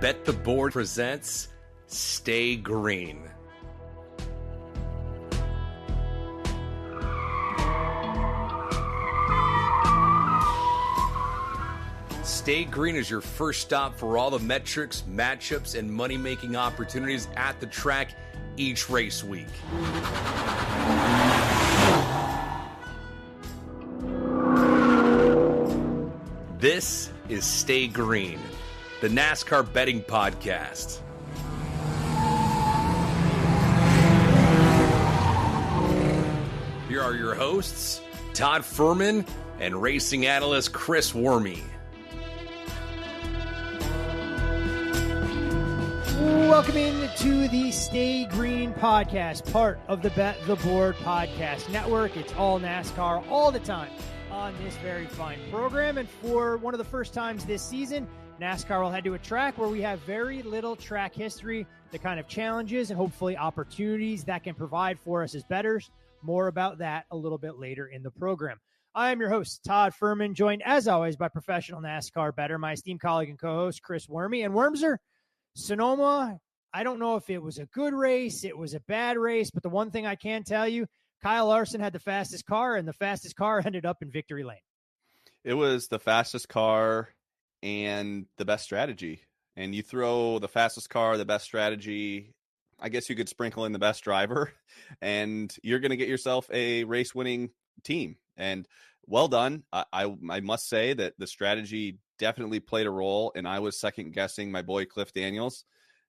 Bet the Board presents Stay Green. Stay Green is your first stop for all the metrics, matchups, and money-making opportunities at the track each race week. This is Stay Green, the NASCAR betting podcast. Here are your hosts, Todd Fuhrman and racing analyst Chris Werme. Welcome into the Stay Green podcast, part of the Bet the Board podcast network. It's all NASCAR all the time on this very fine program. And for one of the first times this season, NASCAR will head to a track where we have very little track history, the kind of challenges and hopefully opportunities that can provide for us as bettors. More about that a little bit later in the program. I am your host, Todd Fuhrman, joined as always by professional NASCAR bettor, my esteemed colleague and co-host, Chris Werme. And Wormser, Sonoma, I don't know if it was a good race, it was a bad race, but the one thing I can tell you, Kyle Larson had the fastest car, and the fastest car ended up in victory lane. It was the fastest car and the best strategy. And you throw the fastest car, the best strategy, I guess you could sprinkle in the best driver, and you're going to get yourself a race-winning team. And well done. I must say that the strategy definitely played a role, and I was second-guessing my boy Cliff Daniels,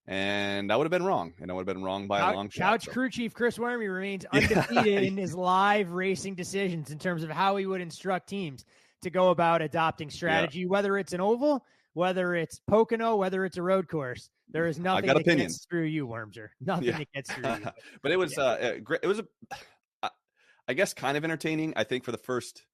and I would have been wrong, and I would have been wrong by a long shot. Couch crew chief Chris Werme remains undefeated in his live racing decisions in terms of how he would instruct teams to go about adopting strategy, whether it's an oval, whether it's Pocono, whether it's a road course. There is nothing that gets through you, Wormser. Nothing that gets through you. But it was great. It was, I guess, kind of entertaining. I think for the first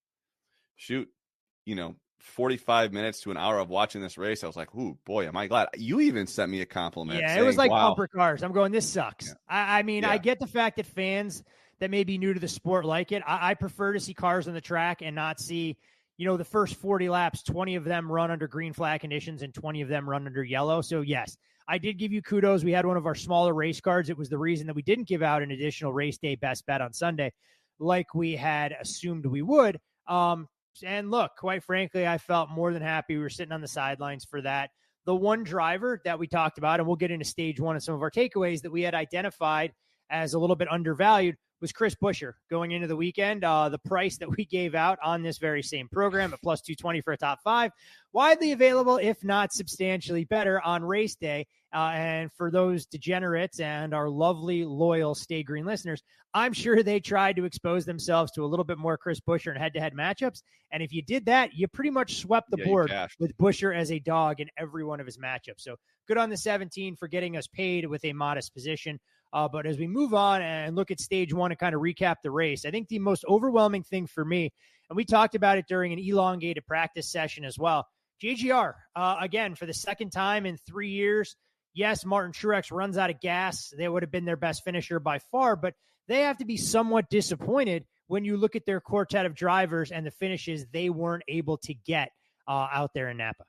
45 minutes to an hour of watching this race, I was like, "Ooh, boy, am I glad." You even sent me a compliment. Yeah, saying, it was like wow. Bumper cars. I'm going, this sucks. Yeah. I mean, I get the fact that fans that may be new to the sport like it. I prefer to see cars on the track and not see, the first 40 laps, 20 of them run under green flag conditions and 20 of them run under yellow. So, yes, I did give you kudos. We had one of our smaller race cards. It was the reason that we didn't give out an additional race day best bet on Sunday like we had assumed we would. And look, quite frankly, I felt more than happy. We were sitting on the sidelines for that. The one driver that we talked about, and we'll get into stage one and some of our takeaways that we had identified as a little bit undervalued, was Chris Buescher going into the weekend. The price that we gave out on this very same program at plus 220 for a top five, widely available, if not substantially better on race day. And for those degenerates and our lovely, loyal Stay Green listeners, I'm sure they tried to expose themselves to a little bit more Chris Buescher in head-to-head matchups. And if you did that, you pretty much swept the board with Buescher as a dog in every one of his matchups. So good on the 17 for getting us paid with a modest position. But as we move on and look at stage one and kind of recap the race, I think the most overwhelming thing for me, and we talked about it during an elongated practice session as well, JGR, again, for the second time in 3 years. Yes, Martin Truex runs out of gas. They would have been their best finisher by far, but they have to be somewhat disappointed when you look at their quartet of drivers and the finishes they weren't able to get out there in Napa.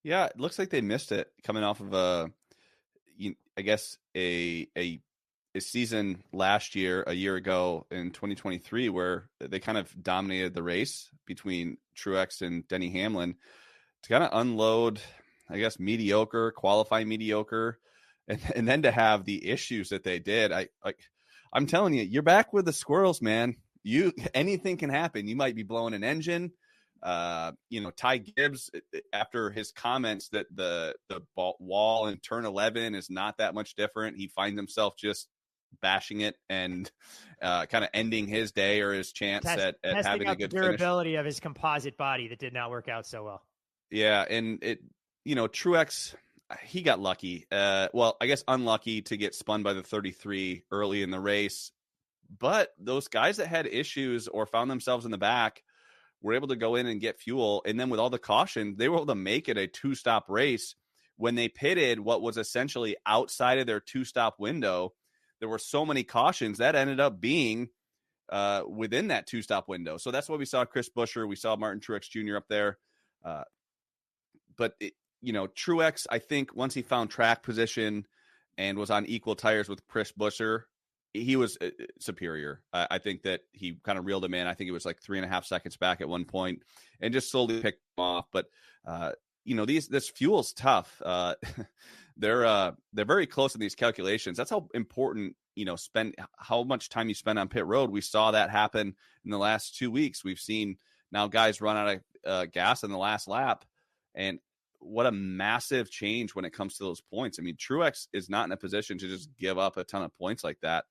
Yeah, it looks like they missed it coming off of a season last year, a year ago in 2023, where they kind of dominated the race between Truex and Denny Hamlin to kind of unload, I guess, qualifying mediocre, and then to have the issues that they did. I'm telling you, you're back with the squirrels, man. Anything can happen. You might be blowing an engine. Ty Gibbs, after his comments that the wall in turn 11 is not that much different, he finds himself just bashing it and kind of ending his day or his chance at having a good finish. Durability of his composite body that did not work out so well. Yeah, and Truex, he got lucky. I guess unlucky to get spun by the 33 early in the race. But those guys that had issues or found themselves in the back were able to go in and get fuel. And then with all the caution, they were able to make it a two-stop race. When they pitted what was essentially outside of their two-stop window, there were so many cautions that ended up being within that two-stop window. So that's why we saw Chris Buescher. We saw Martin Truex Jr. up there. But Truex, I think once he found track position and was on equal tires with Chris Buescher, he was superior. I think that he kind of reeled him in. I think it was like 3.5 seconds back at one point and just slowly picked him off. But, this fuel's tough. They're very close in these calculations. That's how important, how much time you spend on pit road. We saw that happen in the last 2 weeks. We've seen now guys run out of gas in the last lap, and what a massive change when it comes to those points. I mean, Truex is not in a position to just give up a ton of points like that.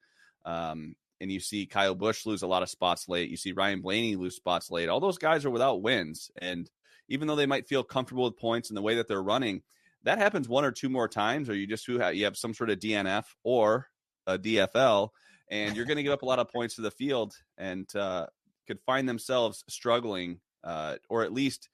And you see Kyle Busch lose a lot of spots late. You see Ryan Blaney lose spots late. All those guys are without wins. And even though they might feel comfortable with points and the way that they're running, that happens one or two more times, or you have some sort of DNF or a DFL, and you're going to give up a lot of points to the field and could find themselves struggling, or at least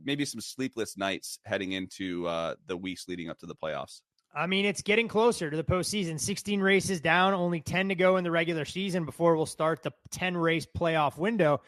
maybe some sleepless nights heading into the weeks leading up to the playoffs. I mean, it's getting closer to the postseason. 16 races down, only 10 to go in the regular season before we'll start the 10-race playoff window.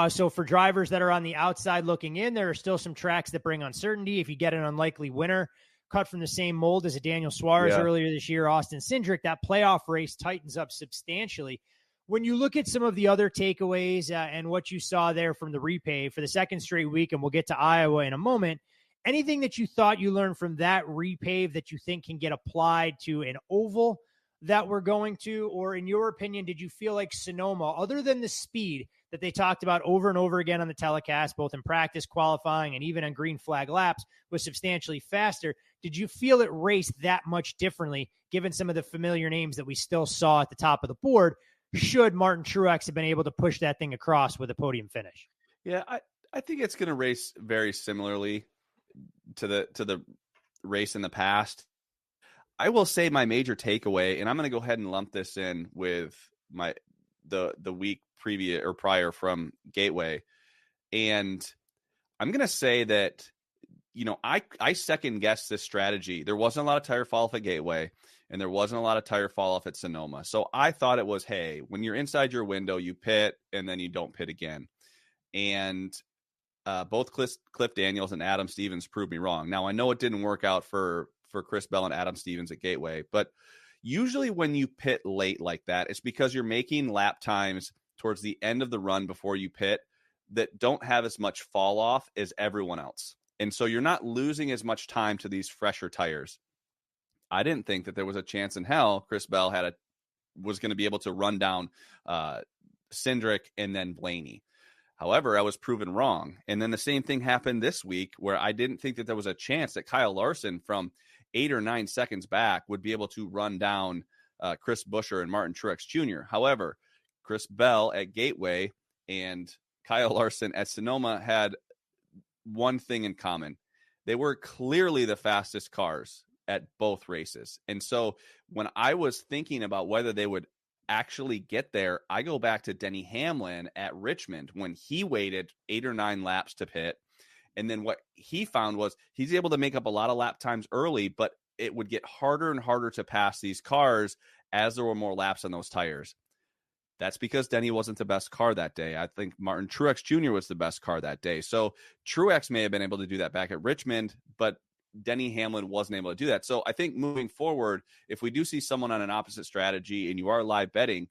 So for drivers that are on the outside looking in, there are still some tracks that bring uncertainty. If you get an unlikely winner cut from the same mold as a Daniel Suarez earlier this year, Austin Cindric, that playoff race tightens up substantially. When you look at some of the other takeaways and what you saw there from the repave for the second straight week, and we'll get to Iowa in a moment, anything that you thought you learned from that repave that you think can get applied to an oval that we're going to? Or in your opinion, did you feel like Sonoma, other than the speed that they talked about over and over again on the telecast, both in practice, qualifying, and even on green flag laps, was substantially faster? Did you feel it raced that much differently, given some of the familiar names that we still saw at the top of the board, should Martin Truex have been able to push that thing across with a podium finish? Yeah, I think it's going to race very similarly to the race in the past. I will say my major takeaway, and I'm going to go ahead and lump this in with the week prior from Gateway, and I'm going to say that I second guessed this strategy. There wasn't a lot of tire fall off at Gateway, and there wasn't a lot of tire fall off at Sonoma. So I thought it was, hey, when you're inside your window, you pit and then you don't pit again. And both Cliff Daniels and Adam Stevens proved me wrong. Now, I know it didn't work out for Chris Bell and Adam Stevens at Gateway, but usually when you pit late like that, it's because you're making lap times towards the end of the run before you pit that don't have as much fall off as everyone else. And so you're not losing as much time to these fresher tires. I didn't think that there was a chance in hell Chris Bell was going to be able to run down Cindric and then Blaney. However, I was proven wrong. And then the same thing happened this week where I didn't think that there was a chance that Kyle Larson from 8 or 9 seconds back would be able to run down Chris Buescher and Martin Truex Jr. However, Chris Bell at Gateway and Kyle Larson at Sonoma had one thing in common. They were clearly the fastest cars at both races. And so when I was thinking about whether they would actually get there, I go back to Denny Hamlin at Richmond when he waited 8 or 9 laps to pit. And then what he found was he's able to make up a lot of lap times early, but it would get harder and harder to pass these cars as there were more laps on those tires. That's because Denny wasn't the best car that day. I think Martin Truex Jr. was the best car that day. So Truex may have been able to do that back at Richmond, but Denny Hamlin wasn't able to do that. So I think moving forward, if we do see someone on an opposite strategy and you are live betting,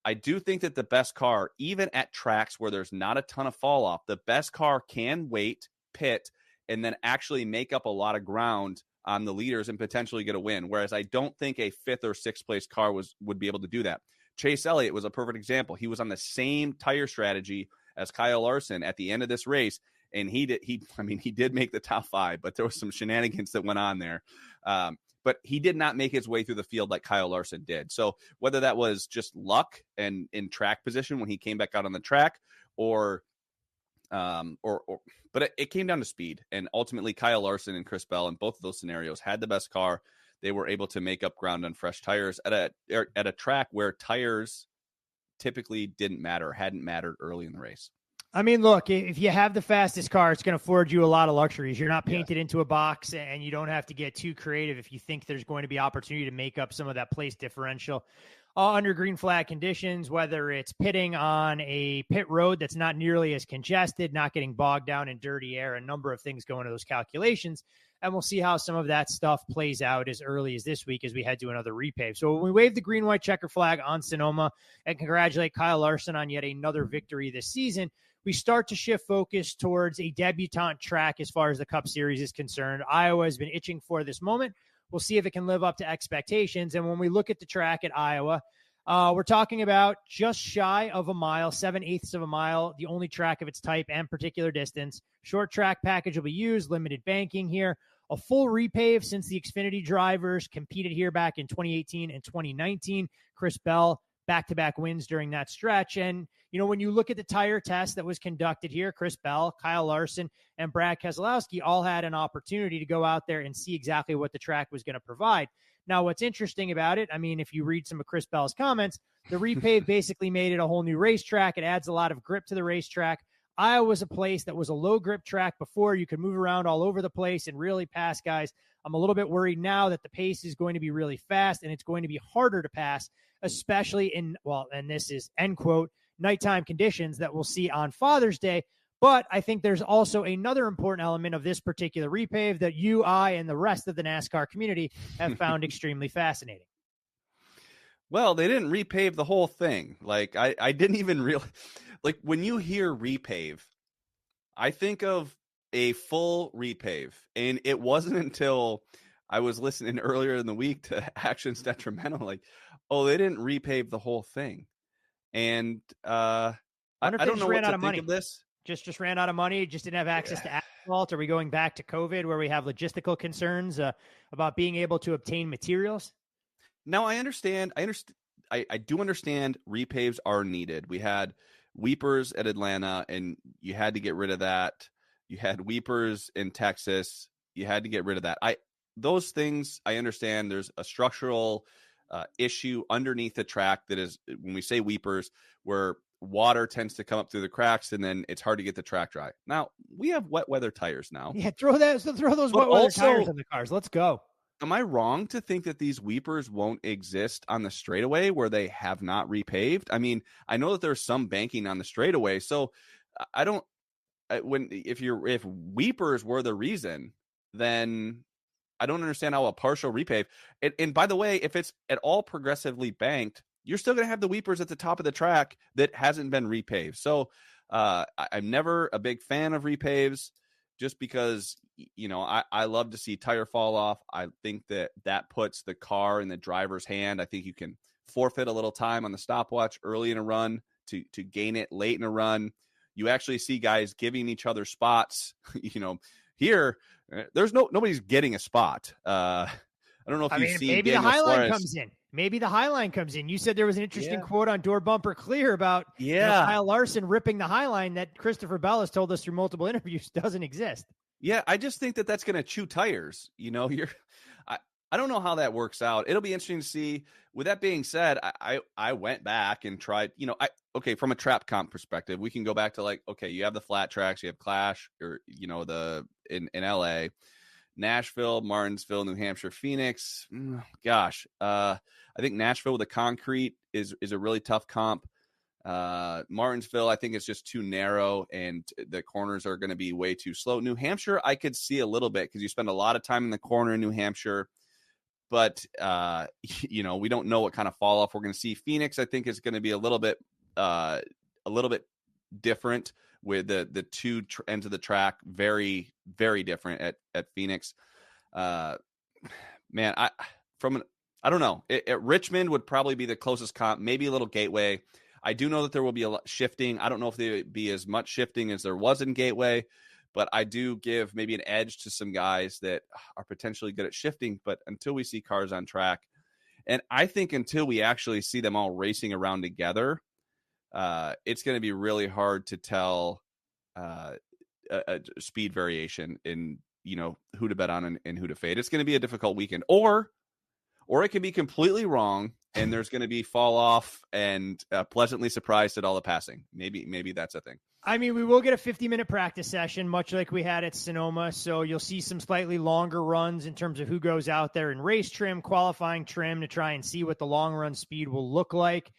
I do think that the best car, even at tracks where there's not a ton of fall off, the best car can wait, pit, and then actually make up a lot of ground on the leaders and potentially get a win. Whereas I don't think a 5th or 6th place car would be able to do that. Chase Elliott was a perfect example. He was on the same tire strategy as Kyle Larson at the end of this race. And he did make the top 5, but there was some shenanigans that went on there. But he did not make his way through the field like Kyle Larson did. So whether that was just luck and in track position when he came back out on the track, but it came down to speed. And ultimately, Kyle Larson and Chris Bell in both of those scenarios had the best car. They were able to make up ground on fresh tires at a track where tires typically hadn't mattered early in the race. I mean, look, if you have the fastest car, it's going to afford you a lot of luxuries. You're not painted into a box, and you don't have to get too creative if you think there's going to be opportunity to make up some of that place differential. under green flag conditions, whether it's pitting on a pit road that's not nearly as congested, not getting bogged down in dirty air, a number of things go into those calculations. And we'll see how some of that stuff plays out as early as this week as we head to another repave. So when we wave the green, white checker flag on Sonoma and congratulate Kyle Larson on yet another victory this season, we start to shift focus towards a debutante track as far as the Cup Series is concerned. Iowa has been itching for this moment. We'll see if it can live up to expectations. And when we look at the track at Iowa, we're talking about just shy of a mile, 7/8 of a mile, the only track of its type and particular distance. Short track package will be used, limited banking here. A full repave since the Xfinity drivers competed here back in 2018 and 2019. Chris Bell, back-to-back wins during that stretch. And, when you look at the tire test that was conducted here, Chris Bell, Kyle Larson, and Brad Keselowski all had an opportunity to go out there and see exactly what the track was going to provide. Now, what's interesting about it, if you read some of Chris Bell's comments, the repave basically made it a whole new racetrack. It adds a lot of grip to the racetrack. Iowa was a place that was a low grip track before. You could move around all over the place and really pass guys. I'm a little bit worried now that the pace is going to be really fast and it's going to be harder to pass, especially in, and this is end quote, nighttime conditions that we'll see on Father's Day. But I think there's also another important element of this particular repave that you, I, and the rest of the NASCAR community have found extremely fascinating. Well, they didn't repave the whole thing. Like, I didn't even realize, like, when you hear repave, I think of a full repave. And it wasn't until I was listening earlier in the week to Actions Detrimental, like, oh, they didn't repave the whole thing. And I don't know what to think of this. Just ran out of money, just didn't have access to asphalt. Are we going back to COVID where we have logistical concerns about being able to obtain materials? Now, I understand. I do understand repaves are needed. We had weepers at Atlanta, and you had to get rid of that. You had weepers in Texas. You had to get rid of that. Those things, I understand there's a structural issue underneath the track that is, when we say weepers, where water tends to come up through the cracks and then it's hard to get the track dry. Now, we have wet weather tires now. Yeah, throw those wet weather tires on the cars. Let's go. Am I wrong to think that these weepers won't exist on the straightaway where they have not repaved? I know that there's some banking on the straightaway, so if weepers were the reason, then I don't understand how a partial repave. And by the way, if it's at all progressively banked, you're still going to have the weepers at the top of the track that hasn't been repaved. So I'm never a big fan of repaves, just because, I love to see tire fall off. I think that puts the car in the driver's hand. I think you can forfeit a little time on the stopwatch early in a run to gain it late in a run. You actually see guys giving each other spots. Here, nobody's getting a spot. I don't know if you've seen. Maybe Daniel the Highline Suarez. comes in. Maybe the Highline comes in. You said there was an interesting quote on Door Bumper Clear about Kyle Larson ripping the Highline that Christopher Bell has told us through multiple interviews doesn't exist. Yeah, I just think that that's going to chew tires. I don't know how that works out. It'll be interesting to see. With that being said, I went back and tried, from a trap comp perspective, we can go back to you have the flat tracks, you have Clash, or, in LA, Nashville, Martinsville, New Hampshire, Phoenix. Gosh, I think Nashville with the concrete is a really tough comp. Martinsville, I think it's just too narrow and the corners are going to be way too slow. New Hampshire, I could see a little bit because you spend a lot of time in the corner in New Hampshire, but we don't know what kind of fall off we're going to see. Phoenix, I think, is going to be a little bit different with the two ends of the track. Very, very different at Phoenix. I don't know. At Richmond would probably be the closest comp, maybe a little Gateway. I do know that there will be a lot shifting. I don't know if there would be as much shifting as there was in Gateway, but I do give maybe an edge to some guys that are potentially good at shifting. But until we see cars on track, and I think until we actually see them all racing around together, it's going to be really hard to tell a speed variation in, who to bet on and who to fade. It's going to be a difficult weekend. Or it can be completely wrong and there's going to be fall off and pleasantly surprised at all the passing. Maybe that's a thing. I mean, we will get a 50-minute practice session, much like we had at Sonoma. So you'll see some slightly longer runs in terms of who goes out there in race trim, qualifying trim, to try and see what the long run speed will look like.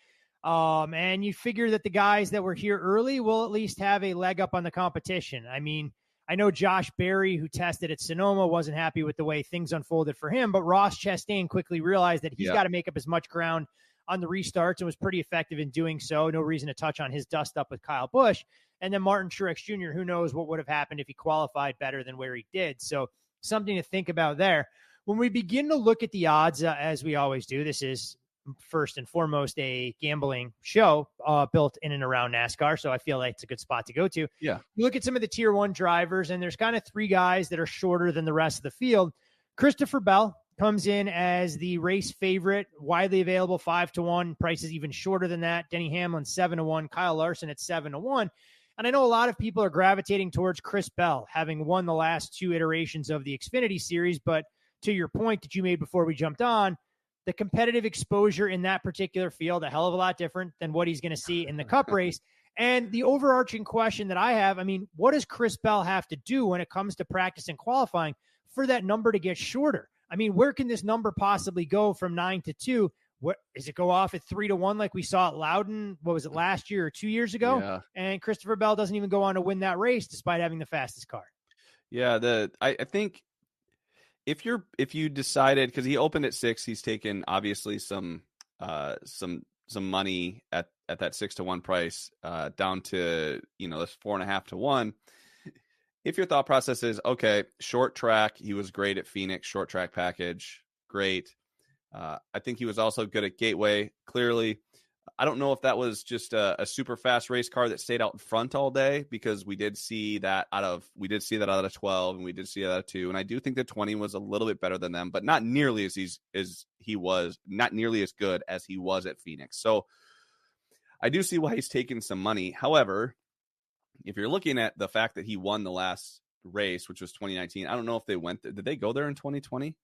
And you figure that the guys that were here early will at least have a leg up on the competition. I mean, I know Josh Berry, who tested at Sonoma, wasn't happy with the way things unfolded for him, but Ross Chastain quickly realized that he's got to make up as much ground on the restarts and was pretty effective in doing so. No reason to touch on his dust up with Kyle Busch. And then Martin Truex Jr., who knows what would have happened if he qualified better than where he did. So something to think about there. When we begin to look at the odds, as we always do, this is first and foremost a gambling show built in and around NASCAR. So I feel like it's a good spot to go to. Yeah. You look at some of the tier 1 drivers, and there's kind of 3 guys that are shorter than the rest of the field. Christopher Bell comes in as the race favorite, widely available 5-1, prices even shorter than that. Denny Hamlin 7-1, Kyle Larson at 7-1. And I know a lot of people are gravitating towards Chris Bell, having won the last 2 iterations of the Xfinity Series. But to your point that you made before we jumped on, the competitive exposure in that particular field, a hell of a lot different than what he's going to see in the Cup race. And the overarching question that I have, I mean, what does Chris Bell have to do when it comes to practice and qualifying for that number to get shorter? I mean, where can this number possibly go from 9-2? What is it, go off at 3-1 like we saw at Loudon? What was it, last year or 2 years ago? Yeah. And Christopher Bell doesn't even go on to win that race despite having the fastest car. Yeah, I think if you decided, because he opened at 6, he's taken obviously some money at that 6-1 price down to this 4.5-1. If your thought process is okay, short track, he was great at Phoenix, short track package, great. I think he was also good at Gateway. Clearly, I don't know if that was just a super fast race car that stayed out in front all day, because we did see that out of 12, and we did see that out of 2, and I do think that 20 was a little bit better than them, but not nearly not nearly as good as he was at Phoenix. So I do see why he's taking some money. However, if you're looking at the fact that he won the last race, which was 2019, I don't know if they went there. Did they go there in 2020?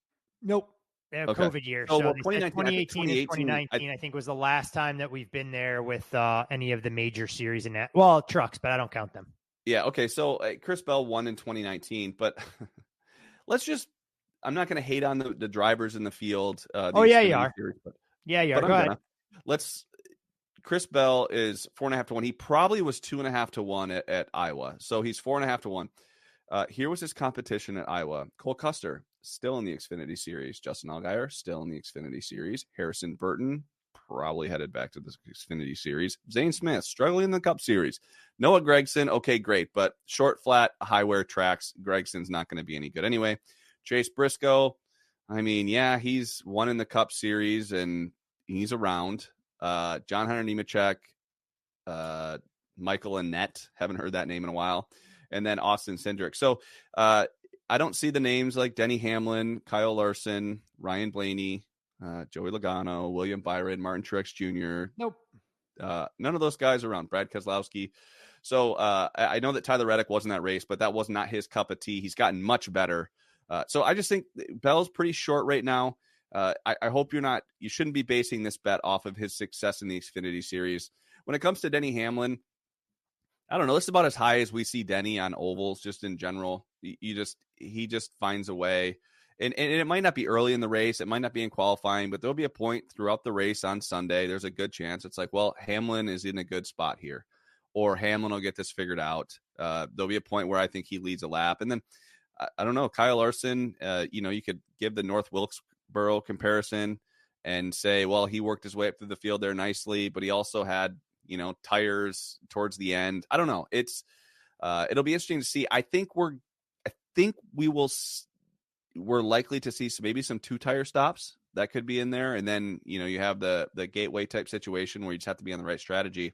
Nope. Okay. COVID year. So, So 2018 and 2019, I think, was the last time that we've been there with any of the major series in that. Well, trucks, but I don't count them. Yeah. Okay. So Chris Bell won in 2019, but I'm not going to hate on the drivers in the field. You are. Series, you are. Go ahead. Chris Bell is 4.5-1. He probably was 2.5-1 at Iowa. So he's 4.5-1. Here was his competition at Iowa. Cole Custer, still in the Xfinity Series. Justin Allgaier, still in the Xfinity Series. Harrison Burton, probably headed back to the Xfinity Series. Zane Smith, struggling in the Cup Series. Noah Gragson, okay, great, but short, flat, high wear tracks, Gregson's not going to be any good anyway. Chase Briscoe, I mean, yeah, he's won in the Cup Series, and he's around. John Hunter Nemechek, Michael Annett, haven't heard that name in a while. And then Austin Cindric. So I don't see the names like Denny Hamlin, Kyle Larson, Ryan Blaney, Joey Logano, William Byron, Martin Truex Jr. Nope. None of those guys around. Brad Keselowski. So I know that Tyler Reddick wasn't that race, but that was not his cup of tea. He's gotten much better. So I just think Bell's pretty short right now. I hope you shouldn't be basing this bet off of his success in the Xfinity Series. When it comes to Denny Hamlin, I don't know. This is about as high as we see Denny on ovals, just in general. He just finds a way. And it might not be early in the race. It might not be in qualifying, but there'll be a point throughout the race on Sunday. There's a good chance. It's like, well, Hamlin is in a good spot here, or Hamlin will get this figured out. There'll be a point where I think he leads a lap. And then, I don't know, Kyle Larson, you could give the North Wilkesboro comparison and say, well, he worked his way up through the field there nicely, but he also had, tires towards the end. I don't know. It'll be interesting to see. I think we're likely to see maybe some 2-tire stops that could be in there. And then, you have the gateway type situation where you just have to be on the right strategy.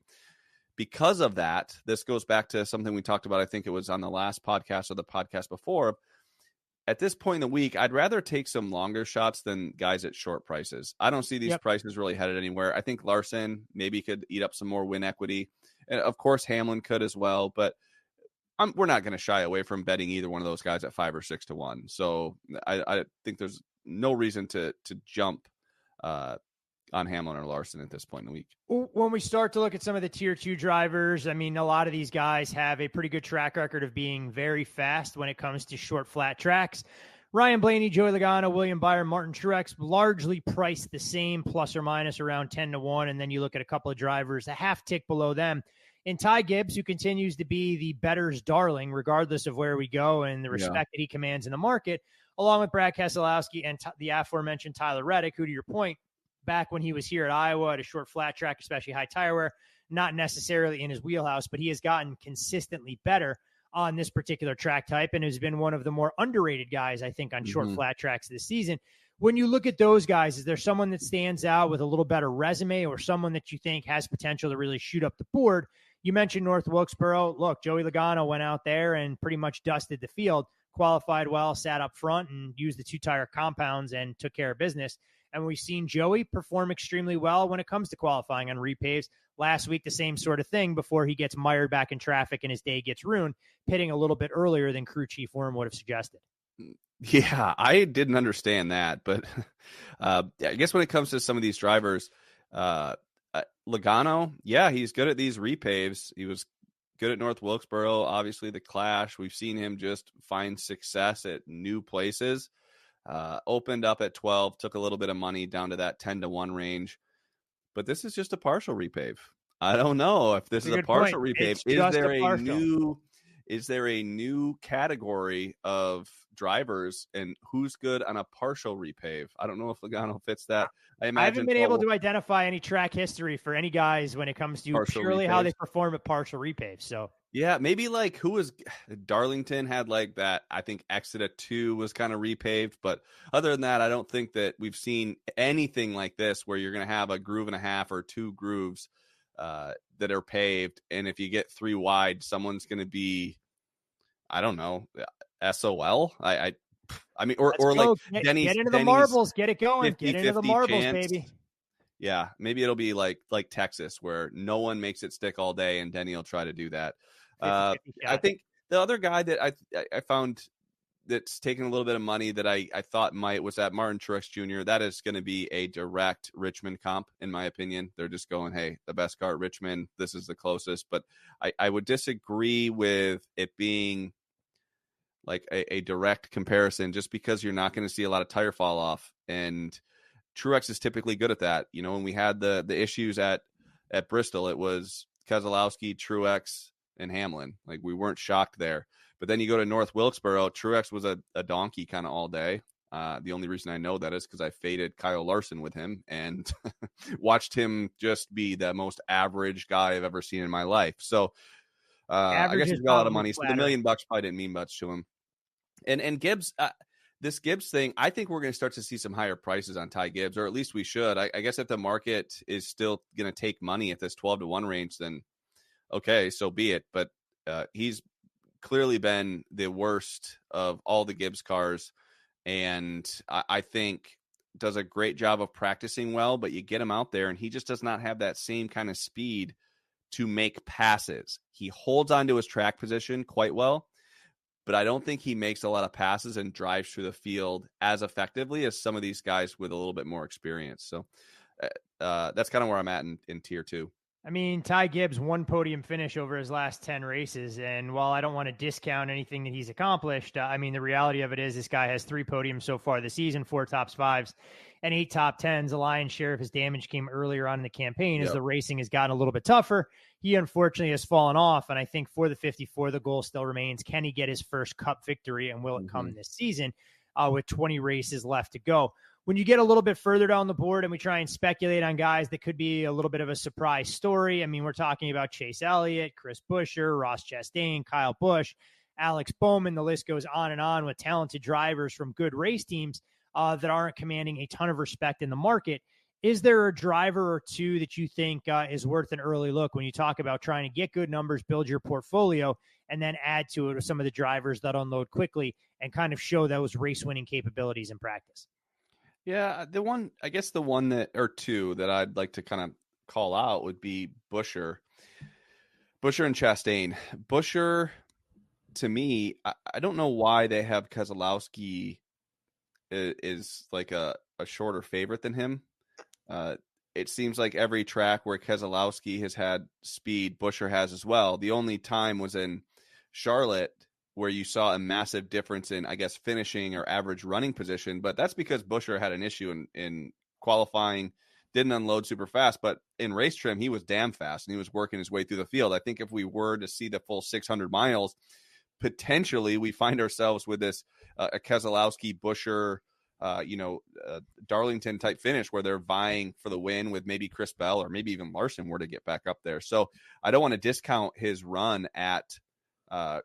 Because of that, this goes back to something we talked about. I think it was on the last podcast or the podcast before. At this point in the week, I'd rather take some longer shots than guys at short prices. I don't see these prices really headed anywhere. I think Larson maybe could eat up some more win equity. And of course, Hamlin could as well. But we're not going to shy away from betting either one of those guys at 5 or 6-1. So I think there's no reason to jump on on Hamlin or Larson at this point in the week. When we start to look at some of the tier 2 drivers, I mean, a lot of these guys have a pretty good track record of being very fast when it comes to short, flat tracks. Ryan Blaney, Joey Logano, William Byron, Martin Truex, largely priced the same, plus or minus around 10-1. And then you look at a couple of drivers a half tick below them. And Ty Gibbs, who continues to be the bettors' darling, regardless of where we go and the respect that he commands in the market, along with Brad Keselowski and the aforementioned Tyler Reddick, who, to your point, back when he was here at Iowa at a short flat track, especially high tire wear, not necessarily in his wheelhouse, but he has gotten consistently better on this particular track type and has been one of the more underrated guys, I think, on short flat tracks this season. When you look at those guys, is there someone that stands out with a little better resume or someone that you think has potential to really shoot up the board? You mentioned North Wilkesboro. Look, Joey Logano went out there and pretty much dusted the field, qualified well, sat up front and used the 2-tire compounds and took care of business. And we've seen Joey perform extremely well when it comes to qualifying on repaves. Last week, the same sort of thing before he gets mired back in traffic and his day gets ruined, pitting a little bit earlier than crew chief Werme would have suggested. Yeah, I didn't understand that. But I guess when it comes to some of these drivers, Logano, yeah, he's good at these repaves. He was good at North Wilkesboro, obviously the Clash. We've seen him just find success at new places. Opened up at 12, took a little bit of money down to that 10-1 range. But this is just a partial repave. I don't know if this is a partial repave. Is there a new category of drivers and who's good on a partial repave? I don't know if Logano fits that. I haven't been able to identify any track history for any guys when it comes to purely how they perform at partial repaves. So yeah, maybe like who was Darlington had like that. I think Exeter 2 was kind of repaved, but other than that, I don't think that we've seen anything like this where you're going to have a groove and a half or 2 grooves that are paved. And if you get 3 wide, someone's going to be, I don't know, SOL. I mean, or like Denny's, get into the marbles, get it going, 50, get into the marbles, chance. baby. Yeah, maybe it'll be like Texas where no one makes it stick all day, and Denny will try to do that. 50, I think the other guy that I found that's taking a little bit of money that I thought was that Martin Truex Jr. That is going to be a direct Richmond comp, in my opinion. They're just going, hey, the best car at Richmond, this is the closest. But I would disagree with it being like a direct comparison just because you're not going to see a lot of tire fall off. And Truex is typically good at that. You know, when we had the issues at Bristol, it was Keselowski, Truex, and Hamlin. Like, we weren't shocked there. But then you go to North Wilkesboro, Truex was a donkey kind of all day. The only reason I know that is because I faded Kyle Larson with him and watched him just be the most average guy I've ever seen in my life. So I guess he's got a lot of money. So the $1 million probably didn't mean much to him. And Gibbs, this Gibbs thing, I think we're going to start to see some higher prices on Ty Gibbs, or at least we should. I guess if the market is still going to take money at this 12-1 range, then okay, so be it. But he's clearly been the worst of all the Gibbs cars, and I think does a great job of practicing well, but you get him out there and he just does not have that same kind of speed to make passes. He holds onto his track position quite well, but I don't think he makes a lot of passes and drives through the field as effectively as some of these guys with a little bit more experience. So that's kind of where I'm at in tier 2. I mean, Ty Gibbs, 1 podium finish over his last 10 races. And while I don't want to discount anything that he's accomplished, I mean, the reality of it is this guy has 3 podiums so far this season, 4 top 5s and 8 top 10s. The lion's share of his damage came earlier on in the campaign as the racing has gotten a little bit tougher. He unfortunately has fallen off. And I think for the 54, the goal still remains, can he get his first Cup victory, and will it come this season with 20 races left to go? When you get a little bit further down the board and we try and speculate on guys that could be a little bit of a surprise story, I mean, we're talking about Chase Elliott, Chris Buescher, Ross Chastain, Kyle Busch, Alex Bowman. The list goes on and on with talented drivers from good race teams that aren't commanding a ton of respect in the market. Is there a driver or two that you think is worth an early look when you talk about trying to get good numbers, build your portfolio, and then add to it with some of the drivers that unload quickly and kind of show those race-winning capabilities in practice? Yeah, the one that, or two that I'd like to kind of call out would be Buescher and Chastain. Buescher, to me, I don't know why they have Keselowski is like a shorter favorite than him. it seems like every track where Keselowski has had speed, Buescher has as well. The only time was in Charlotte where you saw a massive difference in, I guess, finishing or average running position. But that's because Buescher had an issue in qualifying, didn't unload super fast. But in race trim, he was damn fast, and he was working his way through the field. I think if we were to see the full 600 miles, potentially we find ourselves with this a Keselowski, Buescher, Darlington type finish where they're vying for the win with maybe Chris Bell or maybe even Larson were to get back up there. So I don't want to discount his run at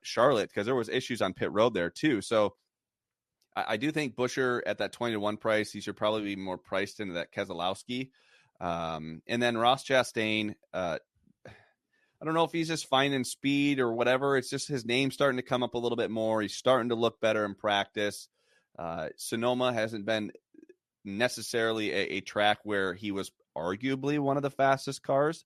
Charlotte because there was issues on pit road there too. So I do think Buescher at that 20-1 price, he should probably be more priced into that Keselowski. And then Ross Chastain, I don't know if he's just finding speed or whatever. It's just his name starting to come up a little bit more. He's starting to look better in practice. Sonoma hasn't been necessarily a track where he was arguably one of the fastest cars.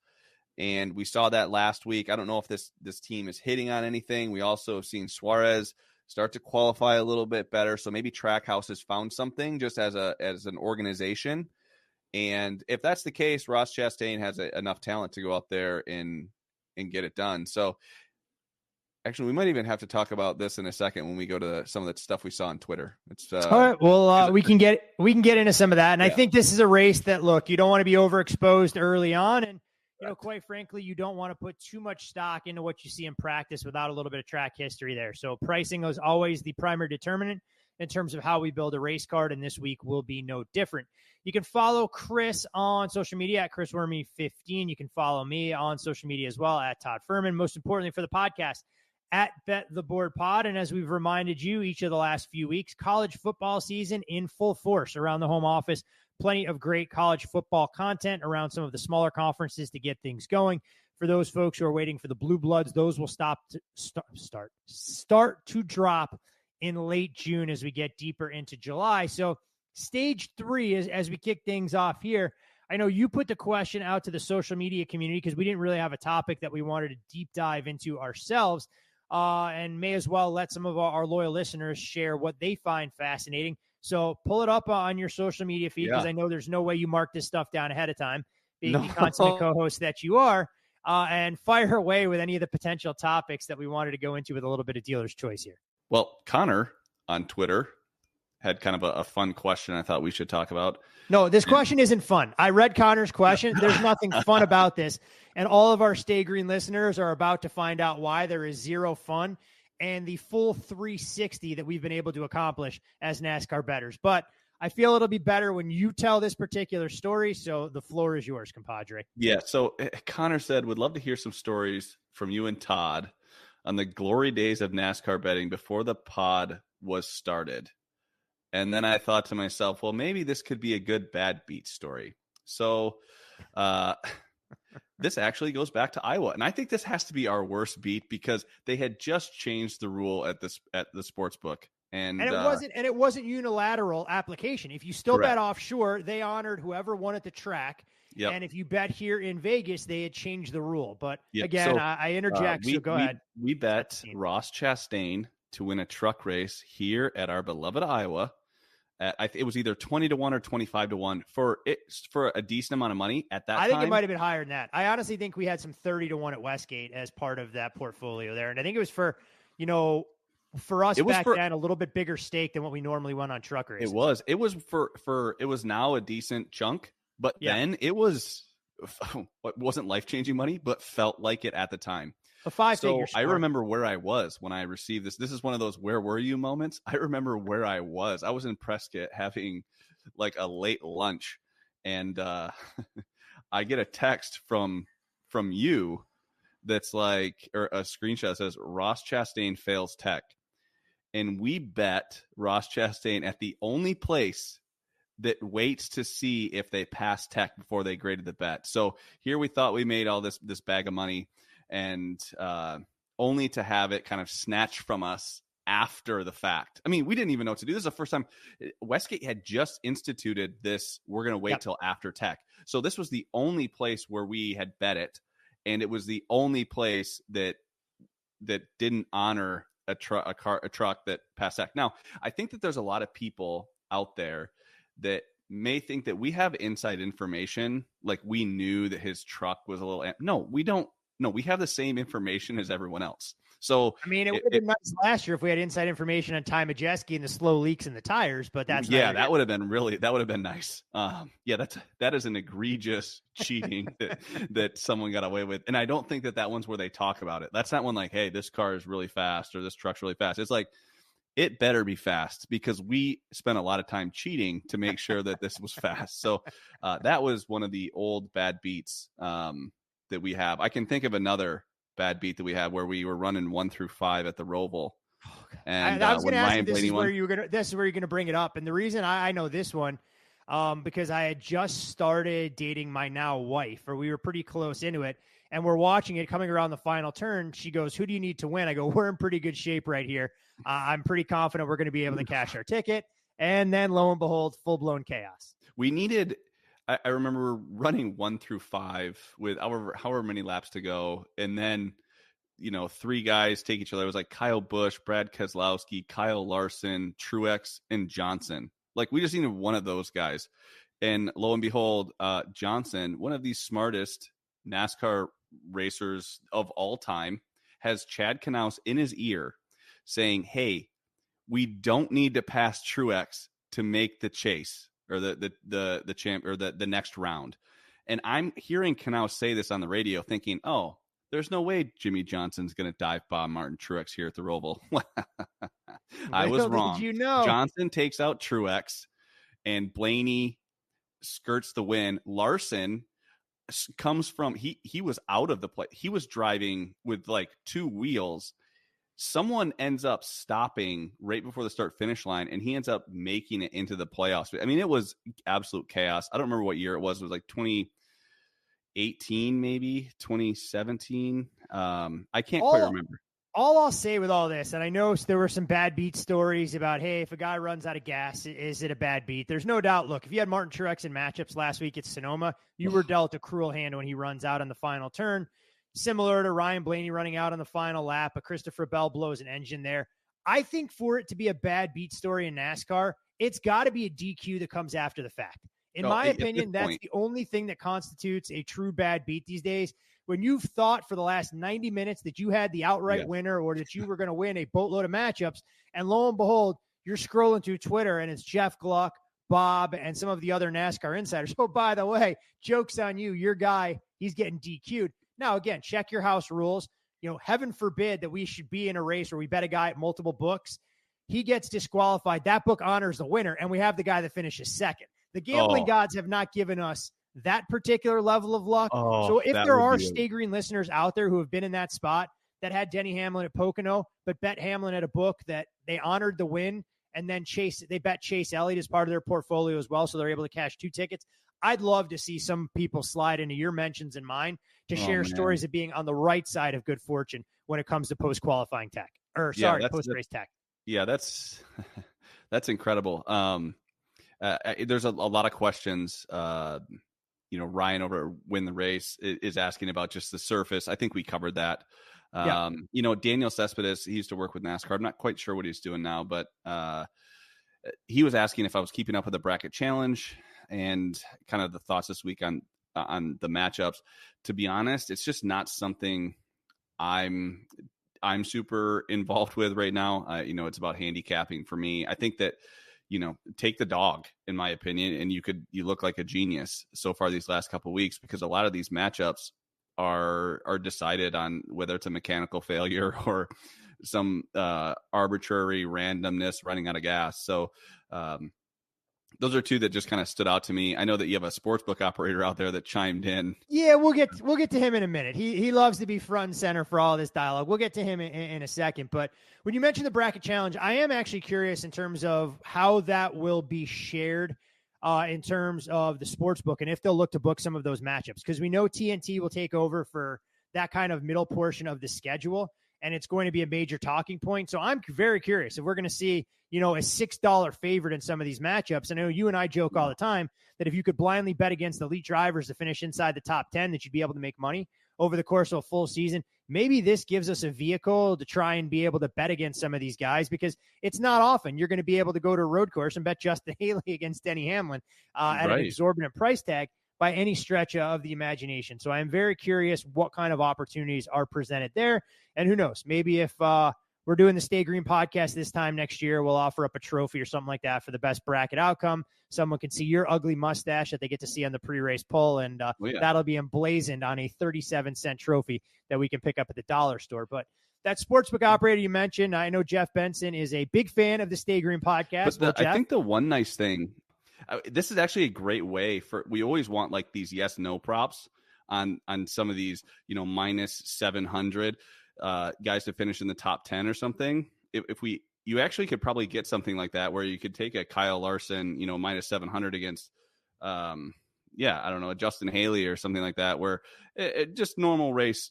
And we saw that last week. I don't know if this team is hitting on anything. We also have seen Suarez start to qualify a little bit better. So maybe Trackhouse has found something just as an organization. And if that's the case, Ross Chastain has enough talent to go out there and get it done. So actually, we might even have to talk about this in a second when we go to some of the stuff we saw on Twitter. It's all right. Well, we can get into some of that. And I think this is a race that, look, you don't want to be overexposed early on. And, quite frankly, you don't want to put too much stock into what you see in practice without a little bit of track history there. So pricing is always the primary determinant in terms of how we build a race card. And this week will be no different. You can follow Chris on social media at Chris Werme 15. You can follow me on social media as well at Todd Fuhrman. Most importantly for the podcast, at Bet the Board Pod. And as we've reminded you each of the last few weeks, college football season in full force around the home office. Plenty of great college football content around some of the smaller conferences to get things going. For those folks who are waiting for the Blue Bloods, those will start to drop in late June as we get deeper into July. So stage 3 is as we kick things off here. I know you put the question out to the social media community because we didn't really have a topic that we wanted to deep dive into ourselves. And may as well let some of our loyal listeners share what they find fascinating. So pull it up on your social media feed because I know there's no way you mark this stuff down ahead of time, being the consummate co-host that you are, and fire away with any of the potential topics that we wanted to go into with a little bit of dealer's choice here. Well, Connor on Twitter had kind of a fun question I thought we should talk about. No, this question isn't fun. I read Connor's question. There's nothing fun about this. And all of our Stay Green listeners are about to find out why there is zero fun and the full 360 that we've been able to accomplish as NASCAR bettors. But I feel it'll be better when you tell this particular story. So the floor is yours, compadre. Yeah. So Connor said, would love to hear some stories from you and Todd on the glory days of NASCAR betting before the pod was started. And then I thought to myself, well, maybe this could be a good bad beat story. So this actually goes back to Iowa. And I think this has to be our worst beat because they had just changed the rule at the sports book. And it wasn't unilateral application. If you still bet offshore, they honored whoever won at the track. Yep. And if you bet here in Vegas, they had changed the rule. But again, so, I interject. So go ahead. We bet Ross Chastain to win a truck race here at our beloved Iowa. It was either 20-1 or 25-1 for a decent amount of money at that time. I think it might have been higher than that. I honestly think we had some 30-1 at Westgate as part of that portfolio there. And I think it was for us back then, a little bit bigger stake than what we normally won on truck races. It was now a decent chunk, but then it wasn't life-changing money, but felt like it at the time. A 5-figure sport. I remember where I was when I received this. This is one of those "where were you" moments. I remember where I was. I was in Prescott having like a late lunch, and I get a text from you that's like, or a screenshot that says Ross Chastain fails tech, and we bet Ross Chastain at the only place that waits to see if they pass tech before they graded the bet. So here we thought we made all this bag of money. And only to have it kind of snatched from us after the fact. I mean, we didn't even know what to do. This is the first time Westgate had just instituted this. We're going to wait till after tech. So this was the only place where we had bet it. And it was the only place that didn't honor a truck that passed tech. Now, I think that there's a lot of people out there that may think that we have inside information. Like we knew that his truck was a little, no, we don't. No, we have the same information as everyone else. So I mean, it would have been nice last year if we had inside information on Ty Majeski and the slow leaks in the tires, but that's that would have been nice. That is an egregious cheating that someone got away with. And I don't think that one's where they talk about it. That's not one like, hey, this car is really fast or this truck's really fast. It's like, it better be fast because we spent a lot of time cheating to make sure that this was fast. So that was one of the old bad beats that we have. I can think of another bad beat that we had where we were running 1 through 5 at the Roval. And I was going to ask you, this is where you're going to bring it up. And the reason I know this one, because I had just started dating my now wife, or we were pretty close into it, and we're watching it coming around the final turn. She goes, "Who do you need to win?" I go, "We're in pretty good shape right here. I'm pretty confident we're going to be able to cash our ticket." And then lo and behold, full blown chaos. We needed, I remember running 1 through 5 with however many laps to go. And then, 3 guys take each other. It was like Kyle Busch, Brad Keselowski, Kyle Larson, Truex, and Johnson. Like we just needed one of those guys. And lo and behold, Johnson, one of the smartest NASCAR racers of all time, has Chad Knaus in his ear saying, "Hey, we don't need to pass Truex to make the chase or the champ or the next round." And I'm hearing Knaus say this on the radio thinking, "Oh, there's no way Jimmy Johnson's going to dive bomb Martin Truex here at the Roval." I was wrong. Johnson takes out Truex and Blaney skirts the win. Larson comes from, he was out of the play. He was driving with like 2 wheels. Someone ends up stopping right before the start finish line, and he ends up making it into the playoffs. I mean, it was absolute chaos. I don't remember what year it was. It was like 2018, maybe 2017. I can't quite remember. All I'll say with all this, and I know there were some bad beat stories about, hey, if a guy runs out of gas, is it a bad beat? There's no doubt. Look, if you had Martin Truex in matchups last week at Sonoma, you were dealt a cruel hand when he runs out on the final turn. Similar to Ryan Blaney running out on the final lap, but Christopher Bell blows an engine there. I think for it to be a bad beat story in NASCAR, it's got to be a DQ that comes after the fact. In my opinion, that's the only thing that constitutes a true bad beat these days. When you've thought for the last 90 minutes that you had the outright winner or that you were going to win a boatload of matchups, and lo and behold, you're scrolling through Twitter and it's Jeff Gluck, Bob, and some of the other NASCAR insiders. Oh, by the way, joke's on you. Your guy, he's getting DQ'd. Now, again, check your house rules. Heaven forbid that we should be in a race where we bet a guy at multiple books. He gets disqualified. That book honors the winner, and we have the guy that finishes second. The gambling gods have not given us that particular level of luck. So if there are Stay Green listeners out there who have been in that spot that had Denny Hamlin at Pocono, but bet Hamlin at a book that they honored the win, and then they bet Chase Elliott as part of their portfolio as well, so they're able to cash 2 tickets. I'd love to see some people slide into your mentions and mine to share stories of being on the right side of good fortune when it comes to post-qualifying tech. Post-race tech. Yeah, that's incredible. There's a lot of questions. Ryan over at Win the Race is asking about just the surface. I think we covered that. Daniel Cespedes, he used to work with NASCAR. I'm not quite sure what he's doing now, but he was asking if I was keeping up with the bracket challenge and kind of the thoughts this week on the matchups. To be honest, it's just not something I'm super involved with right now. It's about handicapping for me. I think that, take the dog, in my opinion, and you look like a genius so far these last couple of weeks, because a lot of these matchups are decided on whether it's a mechanical failure or some arbitrary randomness running out of gas. So those are 2 that just kind of stood out to me. I know that you have a sportsbook operator out there that chimed in. Yeah, we'll get to him in a minute. He loves to be front and center for all this dialogue. We'll get to him in a second. But when you mentioned the bracket challenge, I am actually curious in terms of how that will be shared in terms of the sportsbook and if they'll look to book some of those matchups, because we know TNT will take over for that kind of middle portion of the schedule, and it's going to be a major talking point. So I'm very curious if we're going to see, a $6 favorite in some of these matchups. I know you and I joke all the time that if you could blindly bet against elite drivers to finish inside the top 10, that you'd be able to make money over the course of a full season. maybe this gives us a vehicle to try and be able to bet against some of these guys, because it's not often you're going to be able to go to a road course and bet Justin Haley against Denny Hamlin at an exorbitant price tag by any stretch of the imagination. So I'm very curious what kind of opportunities are presented there. And who knows, maybe if we're doing the Stay Green podcast this time next year, we'll offer up a trophy or something like that for the best bracket outcome. Someone can see your ugly mustache that they get to see on the pre-race poll, and that'll be emblazoned on a 37-cent trophy that we can pick up at the dollar store. But that sportsbook operator you mentioned, I know Jeff Benson is a big fan of the Stay Green podcast. I think the one nice thing, this is actually a great way we always want like these yes, no props on some of these, minus 700 guys to finish in the top 10 or something. You actually could probably get something like that where you could take a Kyle Larson, minus 700 against, I don't know, a Justin Haley or something like that, where it just normal race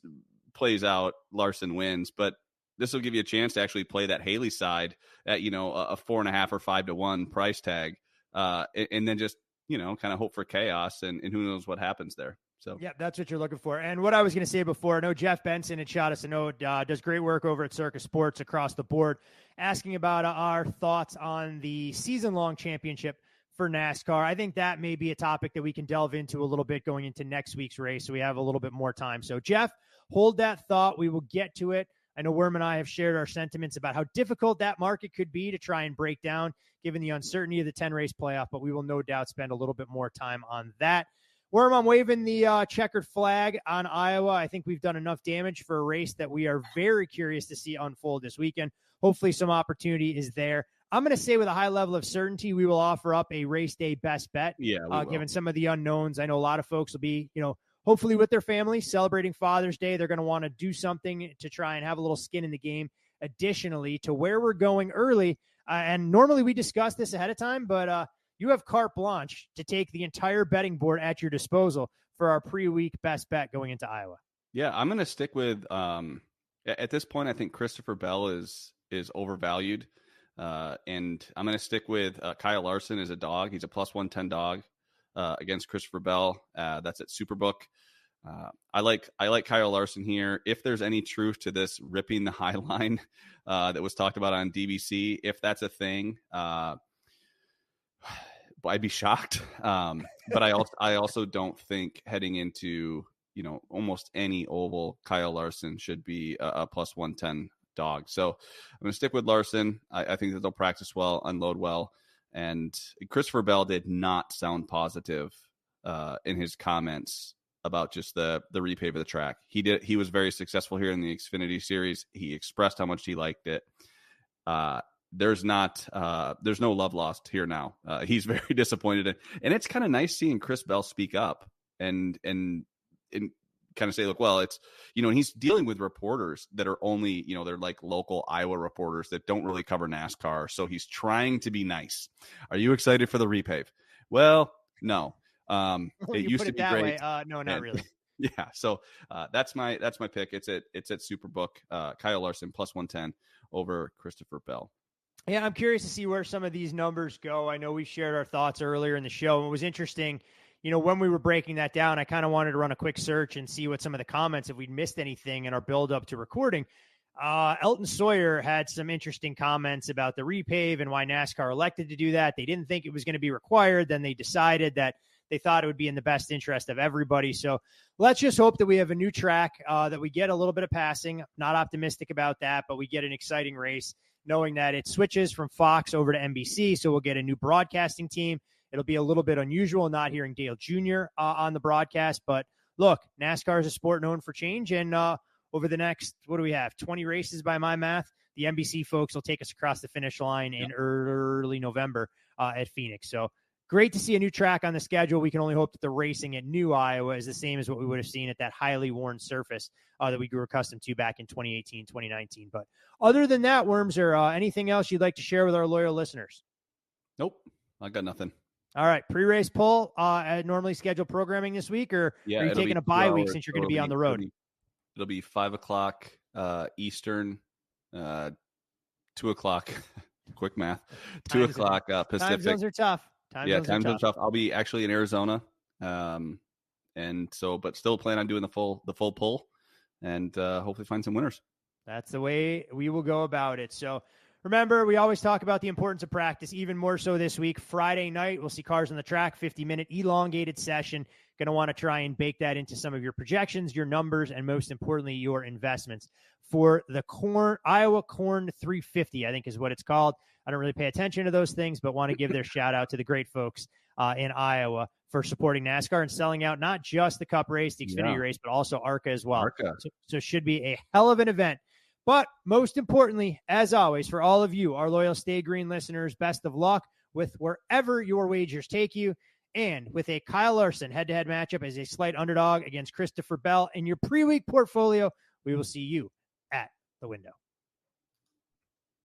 plays out, Larson wins, but this will give you a chance to actually play that Haley side at, a 4.5 or 5-1 price tag. And then just, kind of hope for chaos and who knows what happens there. So yeah, that's what you're looking for. And what I was going to say before, I know Jeff Benson had shot us a note, does great work over at Circus Sports across the board, asking about our thoughts on the season-long championship for NASCAR. I think that may be a topic that we can delve into a little bit going into next week's race, so we have a little bit more time. So Jeff, hold that thought. We will get to it. I know Werme and I have shared our sentiments about how difficult that market could be to try and break down, given the uncertainty of the 10-race playoff, but we will no doubt spend a little bit more time on that. Werme, I'm waving the checkered flag on Iowa. I think we've done enough damage for a race that we are very curious to see unfold this weekend. Hopefully some opportunity is there. I'm going to say with a high level of certainty, we will offer up a race day best bet. Yeah, given some of the unknowns. I know a lot of folks will be, hopefully with their family celebrating Father's Day. They're going to want to do something to try and have a little skin in the game. Additionally to where we're going early, and normally we discuss this ahead of time, but you have carte blanche to take the entire betting board at your disposal for our pre-week best bet going into Iowa. Yeah, I'm going to stick with, at this point, I think Christopher Bell is overvalued. And I'm going to stick with Kyle Larson as a dog. He's a plus 110 dog against Christopher Bell. That's at Superbook. I like Kyle Larson here. If there's any truth to this ripping the high line that was talked about on DBC, if that's a thing, I'd be shocked. But I also don't think heading into, almost any oval, Kyle Larson should be a plus 110 dog. So I'm going to stick with Larson. I think that they'll practice well, unload well. And Christopher Bell did not sound positive in his comments about just the repave of the track. He was very successful here in the Xfinity Series. He expressed how much he liked it. There's no love lost here now. He's very disappointed, and it's kind of nice seeing Chris Bell speak up and kind of say, look, well, it's, and he's dealing with reporters that are only, they're like local Iowa reporters that don't really cover NASCAR. So he's trying to be nice. Are you excited for the repave? Well, no. It used to be great. No, not really. Yeah. So that's my pick. It's at Superbook. Kyle Larson plus 110 over Christopher Bell. Yeah, I'm curious to see where some of these numbers go. I know we shared our thoughts earlier in the show, and it was interesting. When we were breaking that down, I kind of wanted to run a quick search and see what some of the comments, if we'd missed anything in our build up to recording. Elton Sawyer had some interesting comments about the repave and why NASCAR elected to do that. They didn't think it was going to be required. Then they decided that they thought it would be in the best interest of everybody. So let's just hope that we have a new track, that we get a little bit of passing. Not optimistic about that, but we get an exciting race, knowing that it switches from Fox over to NBC. So we'll get a new broadcasting team. It'll be a little bit unusual not hearing Dale Jr. On the broadcast. But look, NASCAR is a sport known for change. And over the next, 20 races by my math, the NBC folks will take us across the finish line in early November at Phoenix. So great to see a new track on the schedule. We can only hope that the racing at New Iowa is the same as what we would have seen at that highly worn surface that we grew accustomed to back in 2018, 2019. But other than that, Worms, or anything else you'd like to share with our loyal listeners? Nope, I got nothing. All right, pre-race poll at normally scheduled programming this week, or are you taking a bye week since you're going to be on the road? It'll be 5:00 Eastern, 2:00. Quick math. 2:00 Pacific. Time zones are tough. Time zones are tough. I'll be actually in Arizona, and so, but still plan on doing the full pull, and hopefully find some winners. That's the way we will go about it. So remember, we always talk about the importance of practice, even more so this week. Friday night, we'll see cars on the track, 50-minute elongated session. Going to want to try and bake that into some of your projections, your numbers, and most importantly, your investments for the Iowa Corn 350, I think is what it's called. I don't really pay attention to those things, but want to give their shout out to the great folks in Iowa for supporting NASCAR and selling out not just the Cup race, the Xfinity race, but also ARCA as well. So should be a hell of an event. But most importantly, as always, for all of you, our loyal Stay Green listeners, best of luck with wherever your wagers take you. And with a Kyle Larson head-to-head matchup as a slight underdog against Christopher Bell in your pre-week portfolio, we will see you at the window.